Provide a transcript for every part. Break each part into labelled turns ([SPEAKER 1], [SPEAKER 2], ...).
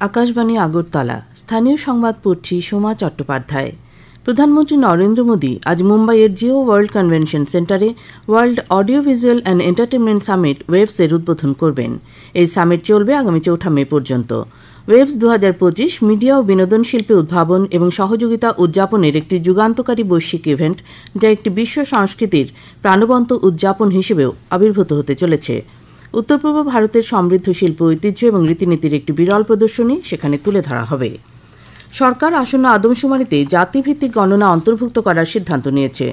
[SPEAKER 1] আকাশবাণী আগরতলা। স্থানীয় সংবাদ পড়ছি সোমা চট্টোপাধ্যায়। প্রধানমন্ত্রী নরেন্দ্র মোদী আজ মুম্বাইয়ের জিও ওয়ার্ল্ড কনভেনশন সেন্টারে world audio visual and entertainment summit ওয়েভস-এর উদ্বোধন করবেন। এই সামিট চলবে আগামী 4 মে পর্যন্ত। ওয়েভস 2025 মিডিয়া ও বিনোদন শিল্পে উদ্ভাবন এবং সহযোগিতা উদযাপনের একটি যুগান্তকারী বৈশ্বিক ইভেন্ট, যা একটি বিশ্ব সংস্কৃতির প্রাণবন্ত উদযাপন হিসেবেও আবির্ভূত হতে চলেছে। উত্তর পূর্ব ভারতের সমৃদ্ধ শিল্প ঐতিহ্য এবং রীতিনীতির একটি বিরল প্রদর্শনী সেখানে তুলে ধরা হবে। সরকার আসন্ন আদমশুমারিতে জাতিভিত্তিক গণনা অন্তর্ভুক্ত করার সিদ্ধান্ত নিয়েছে।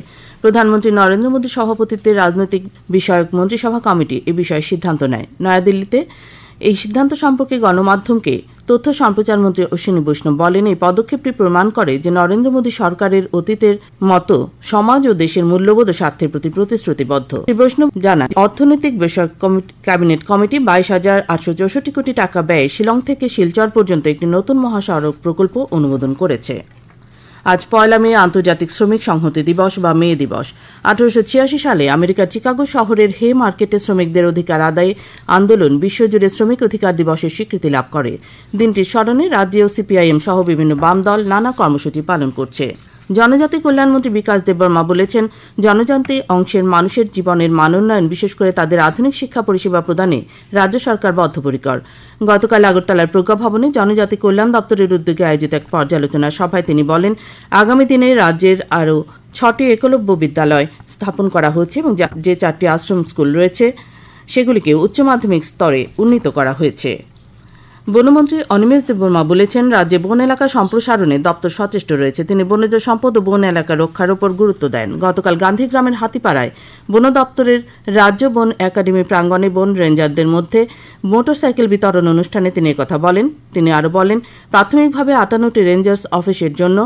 [SPEAKER 1] প্রধানমন্ত্রী নরেন্দ্র মোদীর সভাপতিত্বে রাজনৈতিক বিষয়ক মন্ত্রিসভা কমিটি এ বিষয়ে সিদ্ধান্ত নেয়। নয়াদিল্লিতে এই সিদ্ধান্ত সম্পর্কে গণমাধ্যমকে তথ্য সম্প্রচার মন্ত্রী অশ্বিনী বৈষ্ণব বলেন, এই পদক্ষেপটি প্রমাণ করে যে নরেন্দ্র মোদী সরকারের অতীতের মতো সমাজ ও দেশের মূল্যবোধ ও স্বার্থের প্রতি প্রতিশ্রুতিবদ্ধ। শ্রী বৈষ্ণব জানান, অর্থনৈতিক বিষয়ক ক্যাবিনেট কমিটি 22,864 কোটি টাকা ব্যয়ে শিলং থেকে শিলচর পর্যন্ত একটি নতুন মহাসড়ক প্রকল্প অনুমোদন করেছে। আজ 1 মে আন্তর্জাতিক শ্রমিক সংহতি দিবস বা মে দিবস। 1886 সালে আমেরিকার চিকাগো শহরের হে মার্কেটে শ্রমিকদের অধিকার আদায়ে আন্দোলন বিশ্বজুড়ে শ্রমিক অধিকার দিবসের স্বীকৃতি লাভ করে। দিনটির স্মরণে রাজ্যেও সিপিআইএম সহ বিভিন্ন বাম দল নানা কর্মসূচি পালন করছে। জনজাতি কল্যাণমন্ত্রী বিকাশ দেববর্মা বলেছেন, জনজাতি অংশের মানুষের জীবনের মান উন্নয়ন, বিশেষ করে তাদের আধুনিক শিক্ষা পরিষেবা প্রদানে রাজ্য সরকার বদ্ধপরিকর। গতকাল আগরতলার প্রজ্ঞা ভবনে জনজাতি কল্যাণ দপ্তরের উদ্যোগে আয়োজিত এক পর্যালোচনা সভায় তিনি বলেন, আগামী দিনে রাজ্যের আরও 6টি একলব্য বিদ্যালয় স্থাপন করা হচ্ছে এবং যে 4টি আশ্রম স্কুল রয়েছে সেগুলিকে উচ্চ মাধ্যমিক স্তরে উন্নীত করা হয়েছে। বনমন্ত্রী অনিমেষ দেববর্মা বলেছেন, রাজ্যে বন এলাকা সম্প্রসারণে দপ্তর সচেষ্ট রয়েছে। তিনি বনজ সম্পদ ও বন এলাকা রক্ষার উপর গুরুত্ব দেন। গতকাল গান্ধীগ্রামের হাতিপাড়ায় বন দপ্তরের রাজ্য বন একাডেমি প্রাঙ্গণে বন রেঞ্জারদের মধ্যে মোটরসাইকেল বিতরণ অনুষ্ঠানে তিনি একথা বলেন। তিনি আরও বলেন, প্রাথমিকভাবে 58টি রেঞ্জার্স অফিসের জন্য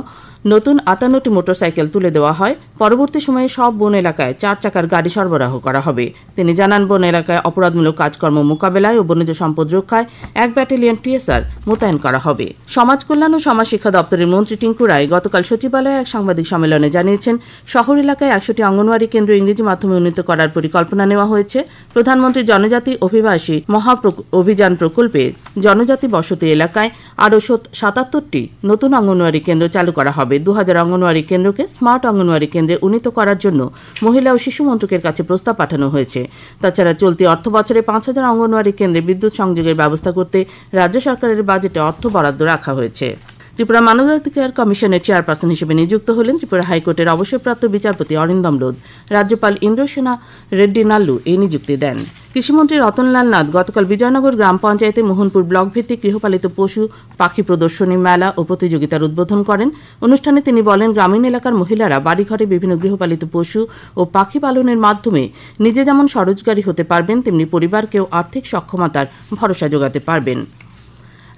[SPEAKER 1] নতুন 58টি মোটরসাইকেল তুলে দেওয়া হয়। পরবর্তী সময়ে সব বন এলাকায় 4 চাকার গাড়ি সরবরাহ করা হবে। তিনি জানান, বন এলাকায় অপরাধমূলক কাজকর্ম মোকাবেলায় ও বনজ সম্পদ রক্ষায় 1 ব্যাটালিয়ন টিএসআর মোতায়েন করা হবে। সমাজ কল্যাণ ও সমাজ শিক্ষা দপ্তরের মন্ত্রী টিঙ্কু রায় গতকাল সচিবালয়ে এক সাংবাদিক সম্মেলনে জানিয়েছেন, শহর এলাকায় 100টি অঙ্গনওয়াড়ি কেন্দ্র ইংরেজি মাধ্যমে উন্নীত করার পরিকল্পনা নেওয়া হয়েছে। প্রধানমন্ত্রী জনজাতি অভিবাসী অভিযান প্রকল্পে জনজাতি বসতি এলাকায় আরও 77টি নতুন অঙ্গনওয়াড়ি কেন্দ্র চালু করা হবে। 2000 অঙ্গনওয়াড়ি কেন্দ্রকে স্মার্ট অঙ্গনওয়াড়ি কেন্দ্রে উন্নীত করার জন্য মহিলা ও শিশু মন্ত্রকের কাছে প্রস্তাব পাঠানো হয়েছে। তাছাড়া চলতি অর্থ বছরে 5000 অঙ্গনওয়াড়ি কেন্দ্রে বিদ্যুৎ সংযোগের ব্যবস্থা করতে রাজ্য সরকারের বাজেটে অর্থ বরাদ্দ রাখা হয়েছে। ত্রিপুরা মানবাধিকার কমিশনের চেয়ারপারসন হিসেবে নিযুক্ত হলেন ত্রিপুরা হাইকোর্টের অবসরপ্রাপ্ত বিচারপতি অরিন্দম লোধ। রাজ্যপাল ইন্দ্রসেনা রেড্ডি নাল্লু এই নিযুক্তি দেন। কৃষিমন্ত্রী রতনলাল নাথ গতকাল বিজয়নগর গ্রাম পঞ্চায়েতে মোহনপুর ব্লক ভিত্তিক গৃহপালিত পশু পাখি প্রদর্শনী মেলা ও প্রতিযোগিতার উদ্বোধন করেন। অনুষ্ঠানে তিনি বলেন, গ্রামীণ এলাকার মহিলারা বাড়িঘরে বিভিন্ন গৃহপালিত পশু ও পাখি পালনের মাধ্যমে নিজে যেমন স্বরোজগারী হতে পারবেন, তেমনি পরিবারকেও আর্থিক সক্ষমতার ভরসা যোগাতে পারবেন।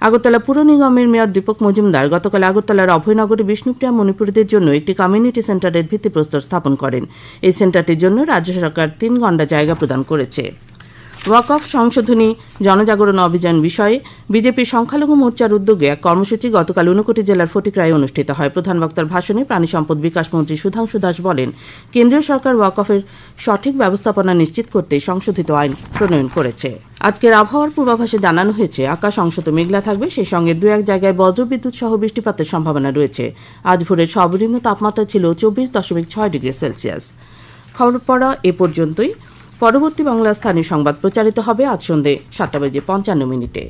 [SPEAKER 1] আগরতলা পুর নিগমের মেয়র দীপক মজুমদার গতকাল আগরতলার অভয়নগরে বিষ্ণুপ্রিয়া মণিপুরীদের জন্য একটি কমিউনিটি সেন্টারের ভিত্তিপ্রস্তর স্থাপন করেন। এই সেন্টারটির জন্য রাজ্য সরকার 3 গন্ডা জায়গা প্রদান করেছে। ওয়াকফ সংশোধনী জনজাগরণ অভিযান বিষয়ে বিজেপির সংখ্যালঘু মোর্চার উদ্যোগে এক কর্মসূচি গতকাল ঊনকোটি জেলার ফটিকরায় অনুষ্ঠিত হয়। প্রধান বক্তার ভাষণে প্রাণী সম্পদ বিকাশ মন্ত্রী সুধাংশু দাস বলেন, কেন্দ্রীয় সরকার ওয়াকফের সঠিক ব্যবস্থাপনা নিশ্চিত করতে সংশোধিত আইন প্রণয়ন করেছে। আজকের আবহাওয়ার পূর্বাভাসে জানানো হয়েছে, আকাশ অংশত মেঘলা থাকবে, সেই সঙ্গে 2-1 জায়গায় বজ্রবিদ্যুৎ সহ বৃষ্টিপাতের সম্ভাবনা রয়েছে। আজ ভোরের সর্বনিম্ন তাপমাত্রা ছিল 24.6 ডিগ্রি সেলসিয়াস। খবর পড়া এ পর্যন্তই। পরবর্তী বাংলা স্থানীয় সংবাদ প্রচারিত হবে আজ সন্ধ্যে 7:55